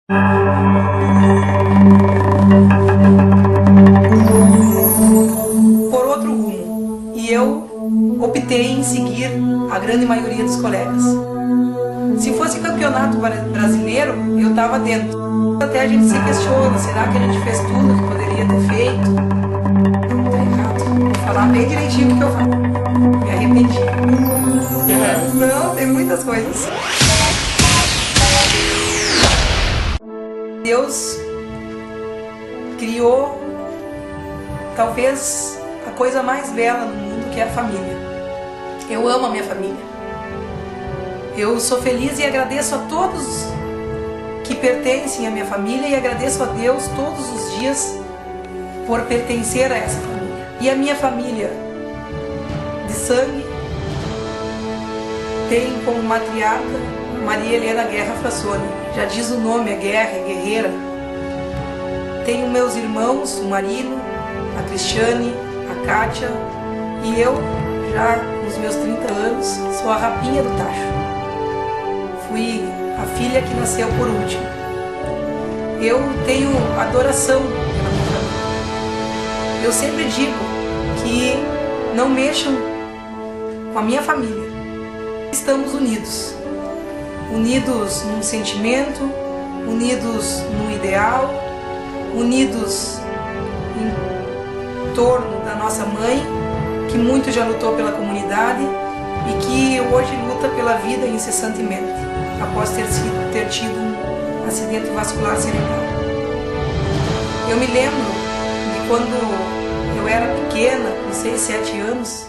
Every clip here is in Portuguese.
por outro rumo, e eu optei em seguir a grande maioria dos colegas. Se fosse campeonato brasileiro, eu estava dentro. Até a gente se questiona, será que a gente fez tudo que poderia ter feito? Não, tá errado. Vou falar bem direitinho o que eu falo. Me arrependi. Não, tem muitas coisas. Deus criou talvez a coisa mais bela no mundo, que é a família. Eu amo a minha família. Eu sou feliz e agradeço a todos que pertencem à minha família e agradeço a Deus todos os dias por pertencer a essa família. E a minha família de sangue tem como matriarca Maria Helena Guerra Frassoni. Já diz o nome, é guerra, é guerreira. Tenho meus irmãos, o Marino, a Cristiane, a Kátia, e eu, já com os meus 30 anos, sou a rapinha do tacho. Fui a filha que nasceu por último. Eu tenho adoração pela minha família. Eu sempre digo que não mexam com a minha família. Estamos unidos. Unidos num sentimento, unidos num ideal, unidos em torno da nossa mãe, que muito já lutou pela comunidade e que hoje luta pela vida incessantemente, após ter tido um acidente vascular cerebral. Eu me lembro de quando eu era pequena, com 6, 7 anos,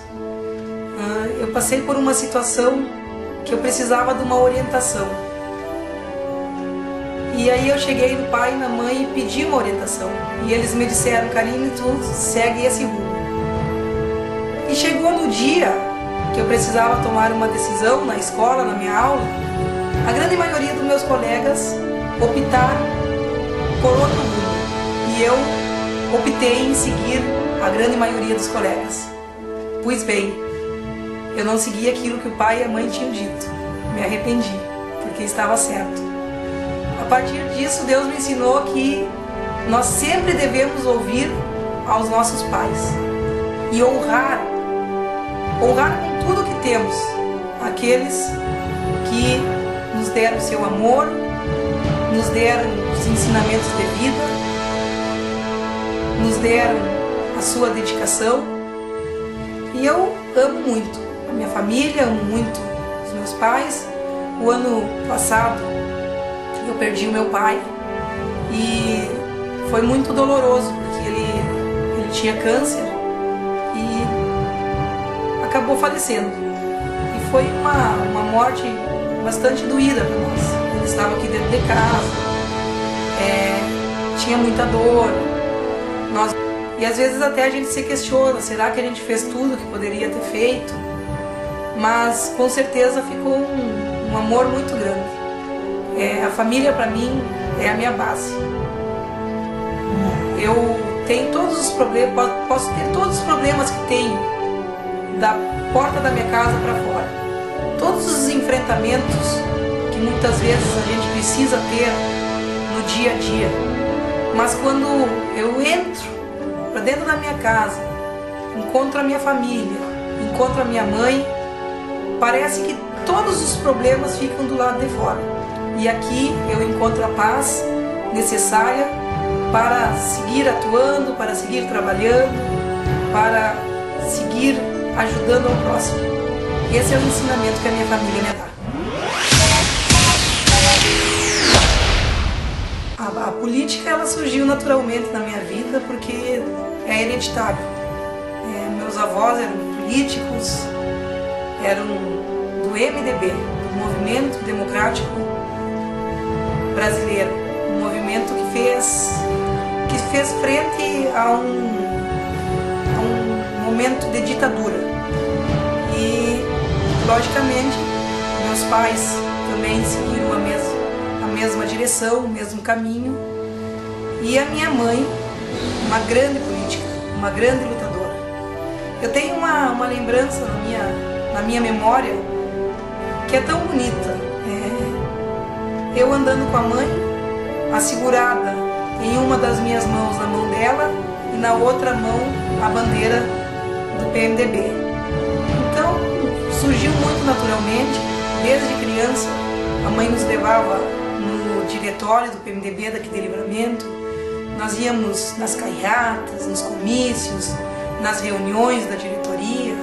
eu passei por uma situação que eu precisava de uma orientação. E aí eu cheguei no pai e na mãe e pedi uma orientação. E eles me disseram, Karine, tu segue esse rumo. E chegou no dia que eu precisava tomar uma decisão na escola, na minha aula, a grande maioria dos meus colegas optaram por outro rumo. E eu optei em seguir a grande maioria dos colegas. Pois bem, eu não segui aquilo que o pai e a mãe tinham dito. Me arrependi, porque estava certo. A partir disso, Deus me ensinou que nós sempre devemos ouvir aos nossos pais e honrar com tudo que temos aqueles que nos deram seu amor, nos deram os ensinamentos de vida, nos deram a sua dedicação. E eu amo muito a minha família, amo muito os meus pais. O ano passado eu perdi o meu pai e foi muito doloroso, porque ele tinha câncer e acabou falecendo. E foi uma morte bastante doída para nós. Ele estava aqui dentro de casa, tinha muita dor. E às vezes até a gente se questiona, será que a gente fez tudo que poderia ter feito? Mas com certeza ficou um amor muito grande. A família para mim é a minha base. Eu tenho todos os problemas, posso ter todos os problemas que tenho da porta da minha casa para fora. Todos os enfrentamentos que muitas vezes a gente precisa ter no dia a dia. Mas quando eu entro para dentro da minha casa, encontro a minha família, encontro a minha mãe, parece que todos os problemas ficam do lado de fora. E aqui eu encontro a paz necessária para seguir atuando, para seguir trabalhando, para seguir ajudando ao próximo. Esse é o ensinamento que a minha família me dá. A política ela surgiu naturalmente na minha vida porque é hereditário. Meus avós eram políticos, eram do MDB, do Movimento Democrático Brasileiro, um movimento que fez frente a um momento de ditadura. E, logicamente, meus pais também seguiram a mesma direção, o mesmo caminho. E a minha mãe, uma grande política, uma grande lutadora. Eu tenho uma lembrança na minha memória que é tão bonita. Eu andando com a mãe, assegurada em uma das minhas mãos, na mão dela, e na outra mão a bandeira do PMDB. Então surgiu muito naturalmente, desde criança. A mãe nos levava no diretório do PMDB daqui de Livramento, nós íamos nas carreatas, nos comícios, nas reuniões da diretoria,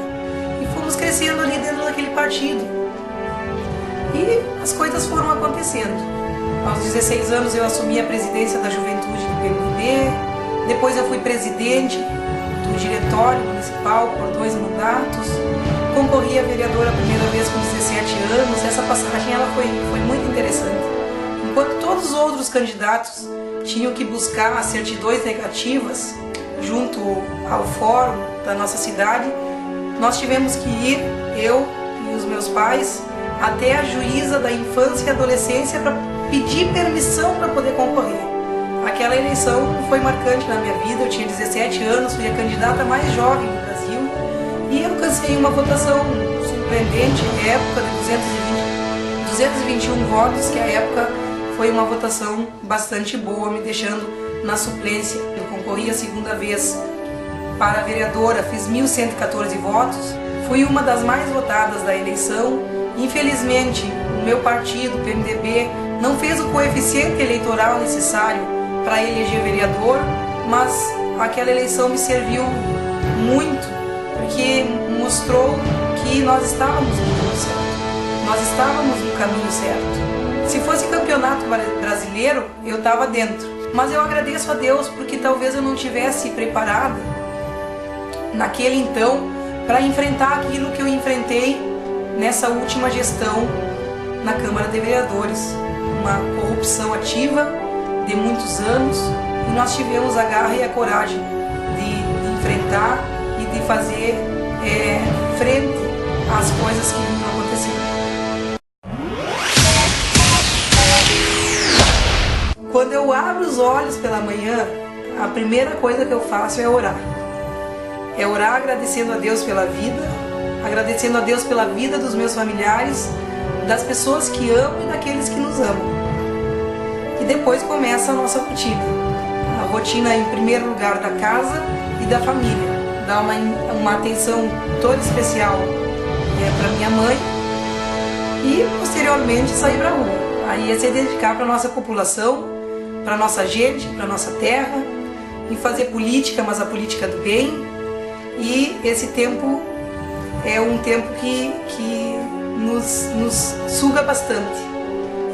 e fomos crescendo ali dentro daquele partido. E as coisas foram acontecendo. Aos 16 anos eu assumi a presidência da juventude do PMDB, depois eu fui presidente do diretório municipal por 2 mandatos, concorri a vereadora a primeira vez com 17 anos, essa passagem ela foi muito interessante. Enquanto todos os outros candidatos tinham que buscar as certidões negativas junto ao fórum da nossa cidade, nós tivemos que ir, eu e os meus pais, até a juíza da infância e adolescência para pedir permissão para poder concorrer. Aquela eleição foi marcante na minha vida, eu tinha 17 anos, fui a candidata mais jovem do Brasil e alcancei uma votação surpreendente, na época de 221 votos, que à época foi uma votação bastante boa, me deixando na suplência. Eu concorri a segunda vez para a vereadora, fiz 1.114 votos, fui uma das mais votadas da eleição. Infelizmente, o meu partido, o PMDB, não fez o coeficiente eleitoral necessário para eleger vereador, mas aquela eleição me serviu muito, porque mostrou que nós estávamos no caminho certo. Nós estávamos no caminho certo. Se fosse campeonato brasileiro, eu estava dentro. Mas eu agradeço a Deus porque talvez eu não tivesse preparada naquele então para enfrentar aquilo que eu enfrentei nessa última gestão na Câmara de Vereadores. Uma corrupção ativa de muitos anos, e nós tivemos a garra e a coragem de enfrentar e de fazer frente às coisas que vinham acontecendo. Quando eu abro os olhos pela manhã, a primeira coisa que eu faço é orar. É orar agradecendo a Deus pela vida, agradecendo a Deus pela vida dos meus familiares, das pessoas que amo e daqueles que nos amam. E depois começa a nossa rotina. A rotina em primeiro lugar da casa e da família. Dar uma atenção toda especial para minha mãe e posteriormente sair para a rua. Aí é se dedicar para a nossa população, para a nossa gente, para a nossa terra, e fazer política, mas a política do bem. E esse tempo é um tempo que nos suga bastante.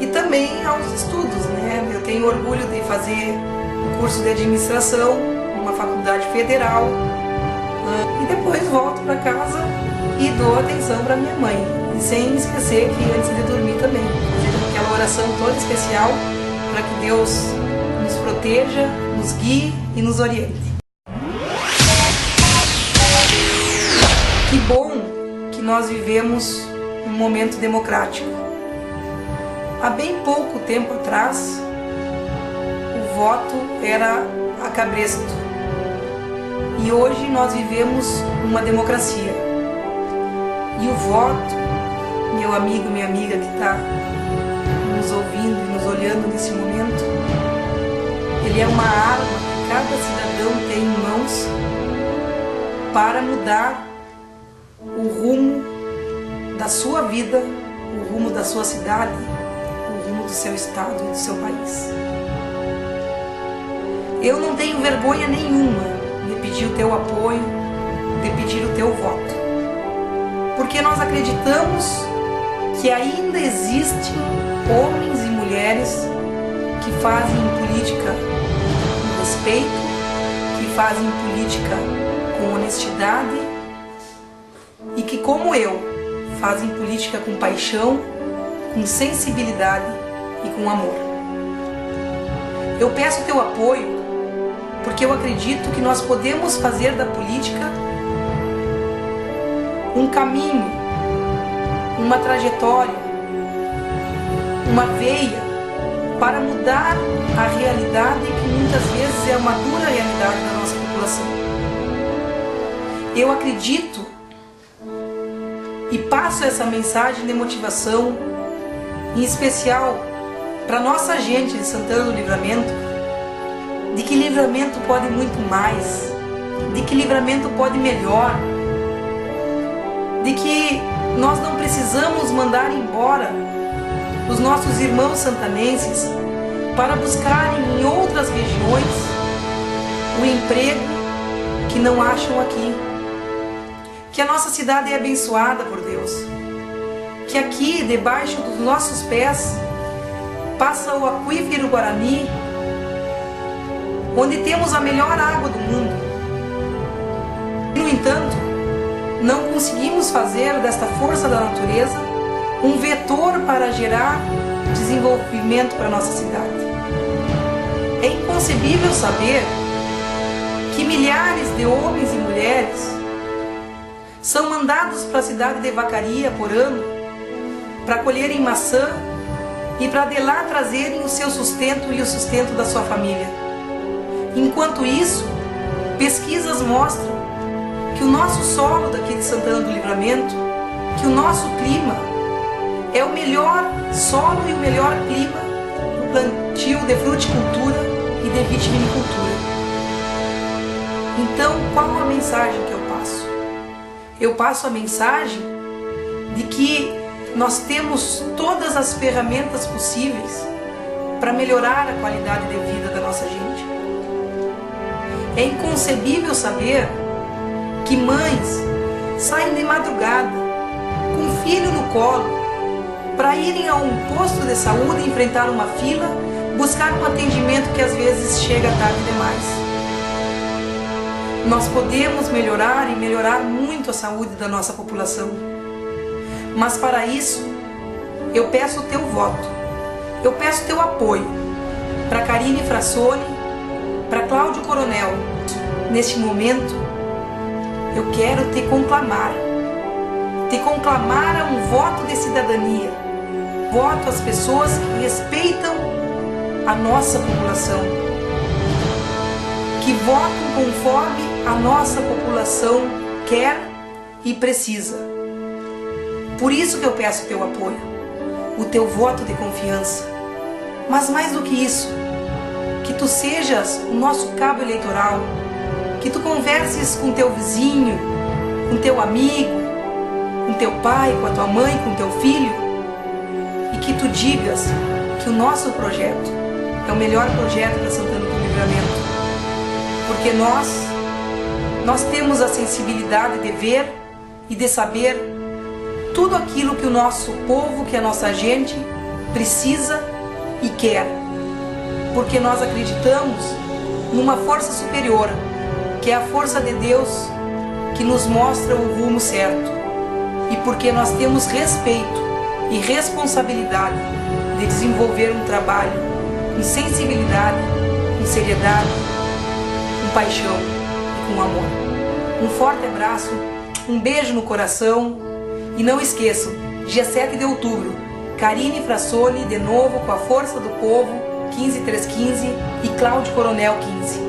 E também aos estudos, né? Eu tenho orgulho de fazer um curso de administração numa faculdade federal, e depois volto para casa e dou atenção para minha mãe. E sem esquecer que antes de dormir também, fazer aquela oração toda especial para que Deus nos proteja, nos guie e nos oriente. Que bom que nós vivemos um momento democrático. Há bem pouco tempo atrás, o voto era a cabresto. E hoje nós vivemos uma democracia. E o voto, meu amigo, minha amiga que está nos ouvindo e nos olhando nesse momento, ele é uma arma que cada cidadão tem em mãos para mudar o rumo da sua vida, o rumo da sua cidade, o rumo do seu estado e do seu país. Eu não tenho vergonha nenhuma de pedir o teu apoio, de pedir o teu voto, porque nós acreditamos que ainda existem homens e mulheres que fazem política com respeito, que fazem política com honestidade e que, como eu, fazem política com paixão, com sensibilidade e com amor. Eu peço teu apoio porque eu acredito que nós podemos fazer da política um caminho, uma trajetória, uma veia para mudar a realidade que muitas vezes é uma dura realidade da nossa população. Eu acredito e passo essa mensagem de motivação, em especial para nossa gente de Santana do Livramento, de que Livramento pode muito mais, de que Livramento pode melhor, de que nós não precisamos mandar embora os nossos irmãos santanenses para buscarem em outras regiões o emprego que não acham aqui. Que a nossa cidade é abençoada por Deus, que aqui debaixo dos nossos pés passa o aquífero Guarani, onde temos a melhor água do mundo. No entanto, não conseguimos fazer desta força da natureza um vetor para gerar desenvolvimento para a nossa cidade. É inconcebível saber que milhares de homens e mulheres são mandados para a cidade de Vacaria por ano para colherem maçã e para de lá trazerem o seu sustento e o sustento da sua família. Enquanto isso, pesquisas mostram que o nosso solo daqui de Santana do Livramento, que o nosso clima é o melhor solo e o melhor clima do plantio de fruticultura e de vitivinicultura. Então, qual a mensagem que eu passo? Eu passo a mensagem de que nós temos todas as ferramentas possíveis para melhorar a qualidade de vida da nossa gente. É inconcebível saber que mães saem de madrugada com um filho no colo para irem a um posto de saúde, enfrentar uma fila, buscar um atendimento que às vezes chega tarde demais. Nós podemos melhorar e melhorar muito a saúde da nossa população. Mas para isso, eu peço o teu voto, eu peço o teu apoio para Karine Frassoni, para Cláudio Coronel. Neste momento, eu quero te conclamar a um voto de cidadania, voto às pessoas que respeitam a nossa população, que votam conforme a nossa população quer e precisa. Por isso que eu peço o teu apoio, o teu voto de confiança. Mas mais do que isso, que tu sejas o nosso cabo eleitoral, que tu converses com teu vizinho, com teu amigo, com teu pai, com a tua mãe, com teu filho, e que tu digas que o nosso projeto é o melhor projeto para Santana do Livramento, porque nós temos a sensibilidade de ver e de saber tudo aquilo que o nosso povo, que a nossa gente precisa e quer, porque nós acreditamos numa força superior, que é a força de Deus que nos mostra o rumo certo, e porque nós temos respeito e responsabilidade de desenvolver um trabalho com sensibilidade, com seriedade, com paixão e com amor. Um forte abraço, um beijo no coração e não esqueçam, dia 7 de outubro, Karine Frassoni de novo com a Força do Povo 15315 e Cláudio Coronel 15.